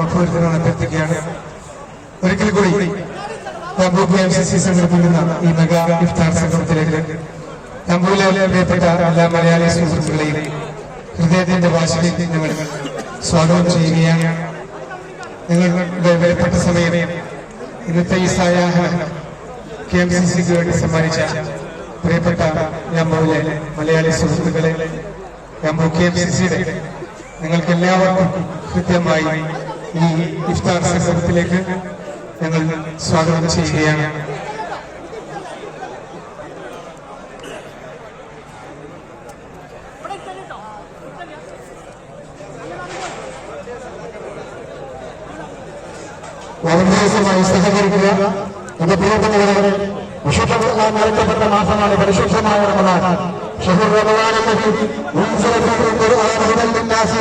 ഉറപ്പുവരുത്തണമെന്ന് അഭ്യർത്ഥിക്കുകയാണ്. ഒരിക്കൽ കൂടി KMCC സംഘടിപ്പിക്കുന്ന ഈ മെഗാ ഇഫ്താർ സംഗമത്തിലേക്ക് തമ്പൂരിലെ പ്രിയപ്പെട്ട എല്ലാ മലയാളി സുഹൃത്തുക്കളെയും ഹൃദയത്തിന്റെ ഭാഷയിലേക്ക് ഞങ്ങൾ സ്വാഗതം ചെയ്യുകയാണ്. നിങ്ങളുടെ വിലപ്പെട്ട സമയം ഇന്നത്തെ ഈ സായാഹ്നം KMCCക്ക് വേണ്ടി സമ്മാനിച്ച പ്രിയപ്പെട്ട ഞമ്മൂലെ മലയാളി സുഹൃത്തുക്കളെ, ഞമ്മൂ KMCCയുടെ നിങ്ങൾക്ക് എല്ലാവർക്കും കൃത്യമായി ഈ ഇഫ്താർ സംഗമത്തിലേക്ക് ഞങ്ങൾ സ്വാഗതം ചെയ്യുകയാണ്. ദിവസമായി സഹകരിക്കുക. എന്റെ പ്രിയപ്പെട്ടവരെ, വിശുദ്ധ ഖുർആൻ നൽകപ്പെട്ട മാസമാണ് പരിശുദ്ധമായ റമദാൻ. شهر رمضان الذي أنزل فيه القرآن هدى للناس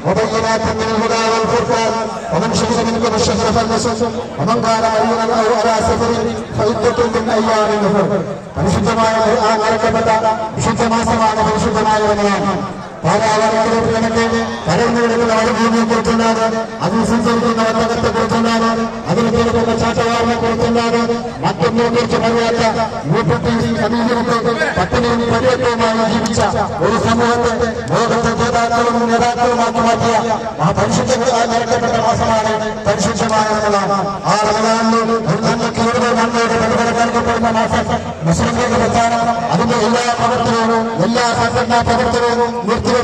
وبينات من الهدى والفرقان ومن شهد منكم الشهر فليصم ومن كان مريضا أو على سفر فعدة من أيام أخر. പരിശുദ്ധമായ ഖുർആൻ നൽകപ്പെട്ട വിശുദ്ധ മാസമാണ് പരിശുദ്ധമായ റമദാൻ. പാലാവാരത്തിലേക്ക് കരഞ്ഞു കിടക്കുന്ന മരുഭൂമിയെ കുറിച്ചുണ്ടാണ്, അതിൽ സഞ്ചരിക്കുന്ന വത്തകത്തെ കുറിച്ചുണ്ടാണ്, അതിൽ കേൾക്കുന്ന ചാട്ടവാറിനെ കുറിച്ചുണ്ടാണ്, മറ്റൊന്നിനെ കുറിച്ച് പറയാത്ത സമീപത്തെ പട്ടിണിയും പരിവട്ടവുമായി ജീവിച്ച ഒരു സമൂഹത്തെ ലോകത്തെ നേതാക്കളും നേതാക്കളുമാക്കി മാറ്റിയ ആ പരിശുദ്ധ നടക്കപ്പെട്ട മാസമാണ് പരിശുദ്ധമായ റമദാൻ. ആ റമദാനിൽ നന്മയ്ക്ക് കൂടുതൽ നന്മയുടെ പ്രതിഫലം നൽകപ്പെടുന്ന മാസം മുസ്ലിംകളുടെ പ്രധാനം. അതിന്റെ എല്ലാ പ്രവർത്തനവും എല്ലാ സംഘടനാ പ്രവർത്തനവും നിർത്തി